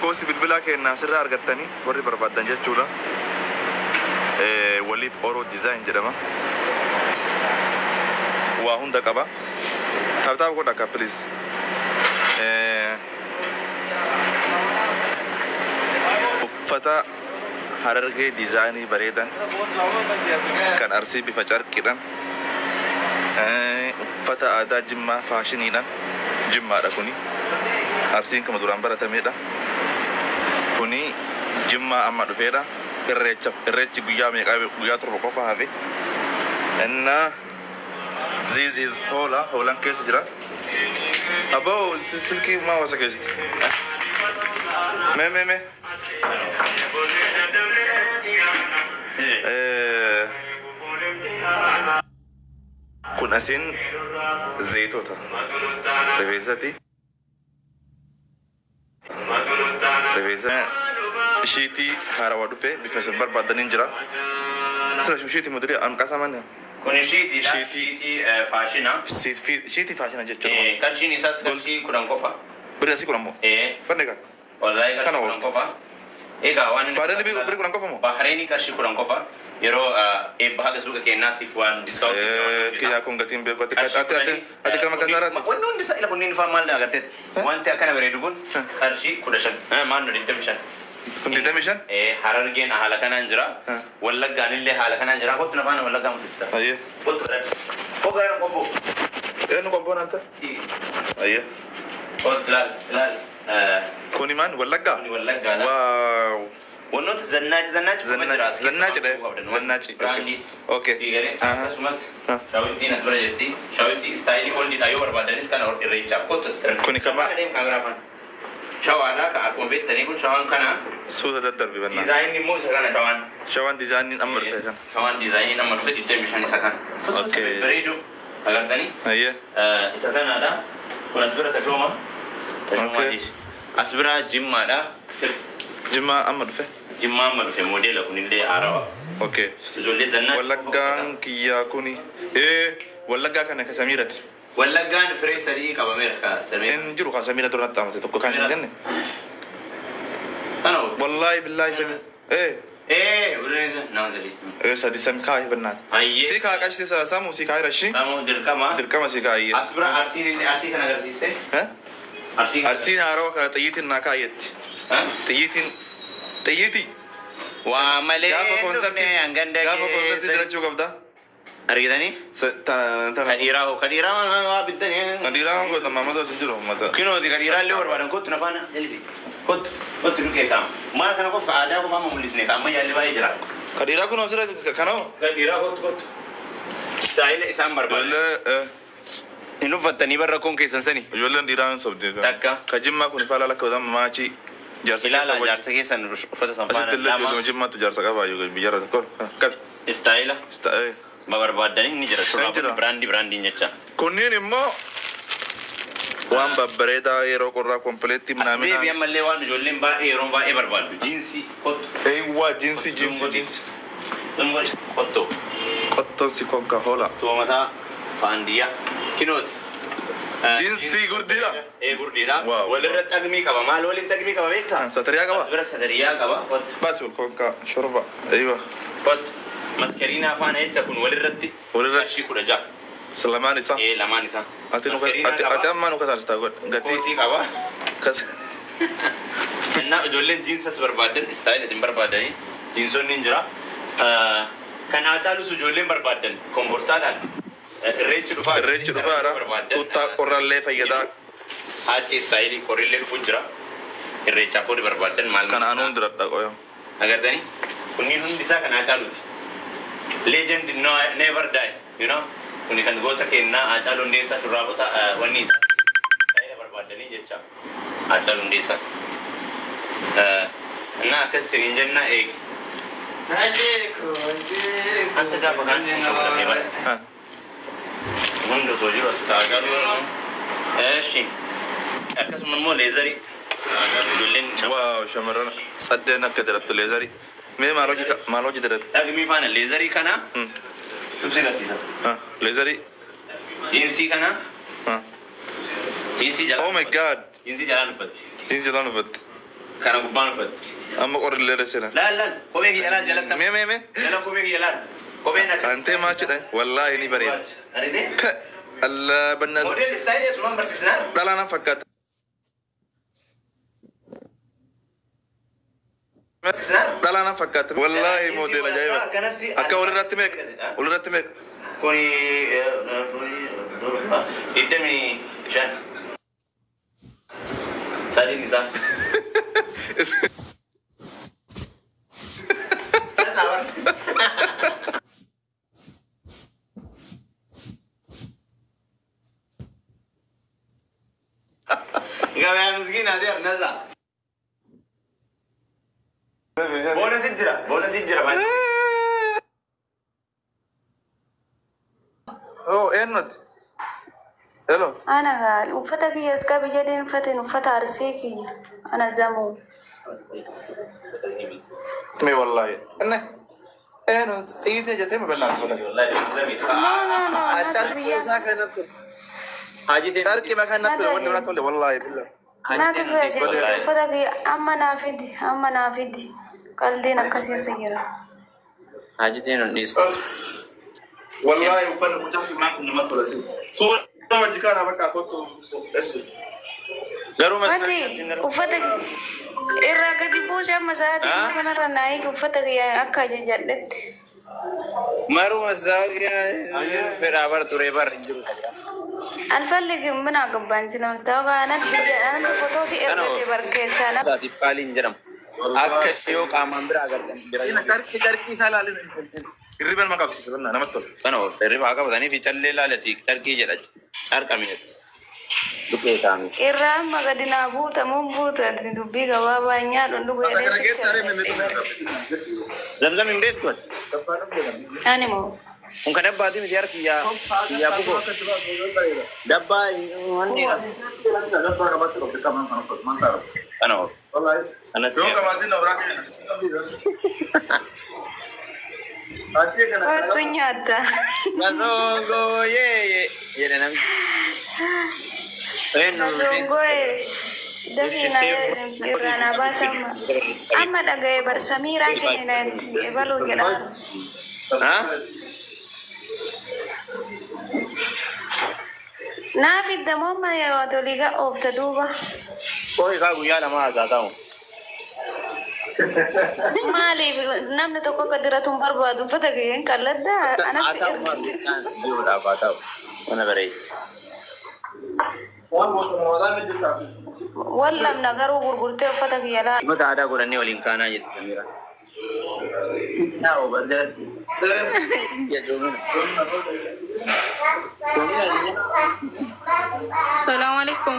lakkoofsi bilbilaa keenyaa asirraa argattanii warri barbaadan jechuudha. Waliif Oro Design jedhama. Waa hunda qaba. Taphataaf godha akka please. Uffata Harargee dizaayinii bareedan kan Arsii bifa carqiidhaan uffata aadaa Jimmaa faashiniidhaan Jimmaadha kuni. Arsiin kama duraan baratamedha. Kuni Jimmaa amma dhufeedha. Irreechi guyyaa torba qofa hafe. This is Holan keessa jira. Aboo silkii maa wasa keessatti. Me. Kun asiin zayitoota rifeensati. Rifeensa shiitii haarawaa dhufe bifa isin barbaadaniin jira. Sira shiitii mudurii an qasaman. Kun shiitii faashina. Shiitii faashina jechuudha. Qarshiin isaas qarshii kudhan qofa. Birrii asii kudhan moo? Fanne kan. Wallahi qarshii kudhan qofa. Egaa waan inni. Baadalli birrii kudhan qofa moo? Bahareenii qarshii kudhan qofa. Yeroo eebba haga suuqa keenyaatiif waan diskaawuntii. Kiyyaa kun gatiin beeku ati kama kasaaraati. Wanni hundi isaa ila kunniin faan maal agarteet. Wanti akkana bareedu kun qarshii 15. Maanno 25. Kun 25? Harargeen haala kanaan jira. Wallaggaan illee haala kanaan jira. Kottu nafaan wallaggaan mutuuta. Ayyee. Kottu Ogaan qobbo. Eenyu qobboon anta? Ayyee. Kottu laal. Kuni maan wallaggaa? Kuni wallaggaa. Waaw. Wannoota zannaaci Zannaaci. Okay. Sigalee akkasumas shaawittiin as bira jirti. Shaawittii istaayilii oldiidha yoo barbaadanis kana irreechaaf kottu as bira. Kuni kama. Shawaadha ka akkuma beektanii kun shawaan kana suuta daddarbi bannaa. Dizaayinni immoo isa kana shawaan. Shawaan dizaayiniin amma dhufe kan. Shawaan dizaayiniin amma dhufe 25 isa kana. Okay. Bareedu agartanii. Ayyee. Isa kanaadha. Kun as bira tashooma. Tashoomaadhis. As bira jimmaadha. Jimmaa amma dhufe. Jimmaa amma dhufe modeela kunillee haarawa. Okay. Ijoollee zannaa. Wallaggaan kiyyaa kuni. Wallaggaa kana ka Samiirati. Wallaggaan firee sadii qabameera ka Samiira. En jiru ka Samiira duraan dhaamate tokko kan hin jenne. Kana of. Wallahi billahi Samiira. Urinisa nama sadii. Sadi Sami kaa hibannaati. Ayyee. Si kaa qashti samu si kaa hirashi. Samu dirqama. Dirqama si kaa ayyee. As bira arsii kana agarsiiste. Arsiin haarawa kana xiyyiitiin naa kaayetti. Xiyyiiti. Waa malee. Gaafa konsertii jirachuu qabda. Argitanii? Kadhiiraa waa bittanii. Kadhiiraa waan goota maamata si jiru mata. Kinooti kadhiiraa illee barbaadan kottu nafaana jalisi. Kottu dhugee kaama. Maal kana qofa aadaa qofa amma mul'isne kaama yaalli baay'ee jira. Kadhiiraa kun asirra kanoo? Kadhiiraa kottu. Istaayila isaan barbaadan. Hin uffattanii barra koon keessan sani. Ijoolleen dhiiraa hin sobdee. Takka. Ka Jimmaa kun faala lakka maachii. Ilaala jaarsa keessan uffata sanfaana lama. Asitti Jimmaatu jaarsa qabaa yoo biyyarra tokko. Qabi. Istaayila. Barbaadan ni jira. Shurraaba biraandiin jecha. Kunniin immoo waan babbareedaa yeroo qorraa kompleetti minamina. Asdeebi ammallee waan ijoolleen baay'ee yeroo baay'ee barbaadu. Jiinsii kottu. Eewwaa jiinsii. Qottoo. Qottoon si konka hola. Toomataa faandiyaa. Kinooti. Jiinsii gurdiidha. Gurdiidha. Walirra xagmii qaba. Maal waliin xagmii qaba beektaa? Satariyaa qaba. Asbira satariyaa qaba. Kottu. Baasi wal konka shorba. Eeywa. Kottu. Maskariina afaan jecha kun walirratti. Qarshii 16. Lamaan isaa. Lamaan isaa. Ati ammaa nu kasaarsitaa godha. Kootii qaba. Ijoolleen jiinsas barbaadan istaayil isin barbaadanii jiinsonni hin jira. Kan Haacaalus ijoolleen barbaadan kombortaadhaan irreechi dhufaa. Irreechi dhufaadha. Tuuttaa qorraallee fayyadaa. Haaci istaayilii qorrillee dhufuun jira. Irreechaaf ooli barbaadan maal kan aanuun diradha qoyo. Agartanii kunniin hundi isaa kan Haacaaluuti. Legend never die, you know. Kuni kan goota kennaa Haacaaluu Hundeessaa shurraabota wanni isaa istaayila barbaadanii jecha Haacaaluu Hundeessaa. Innaa akkas isiniin jennaa eegi. Anta gaafa kan shamarramee bara. Hunda osoo jiru as Haacaaluu. Eeshi. Akkasuma immoo leezarii. Ijoolleen waaw shamarran saddeen akka dirattu leezarii. Mee maal hojii diratti? Dhagmii faana leezarii kana. Tubsi gatisa. Leezarii. Jiinsii kana. Jiinsii jalaan. Oh my god. Jiinsii jalaan uffatti. Jiinsii jalaan uffatti. كان قبان فد أما قرر اللي رسنا لا كوبي يلا جلت مي يلا كوبي يلا كوبي نك أنت ما تشد والله إني بريء أريد الله بنا موديل ستايل اسمه برسيسنا لا أنا فكرت لا أنا فكرت والله موديل جايبه أكا ولا رتمك كوني إدمي شان سادي نزام يا مسكين هذه نزع بونس الجرا أوه إنت هلو أنا قال وفتك يسكا بجدين فتن وفت أرسيكي أنا زمو مي والله إنه إيه جتة ما بلنا والله لا أشارك ساكن شارك ما كان نقول وانا نقول والله بالله ما تفرج فتك أما نافدي قال دينا كسي سيرا حاجتين الناس والله وفن كتاب ما كنا ما تقول سوى وجه كان بكا كنت اسود فتي وفتك إراك دي بوجا مساعد أنا رناي وفتك يا أكا جلت مارو مزاجي فرابر تريبر الفلك من أقبان سلام استوى أنا فوتوسي إرتي بركيسانا ذاتي فالين جرم أكيد يو كامان براغر كركي سالالي الربا ما كابسي سبنا نمتول أنا الربا أكا بداني في چللي لالتي تركي جرج چار كمينت دكتور كامي إرام ما قدنا بوتا مبوت دبي جوابا نيار ونلقي زمزم إمريت كوت أنا مو ممكن دبا دي مديار كيا بوكو دبا واني أنا يوم كمان نوراني ternyata Masongo ye nang Masongo Davi na irana basa ama daga barsamira kini na ebalu gela ha na fidda mama ya watoliga of taduba koi ka guyala ma zata hu mali namne to ko kadira tum barbadu fataga yen kalladda ana jiwda fata wana bare walla nagaru gurgurte fataga yala mata ada goranne walin kana yit kamera na o badar ya jomina Assalamualaikum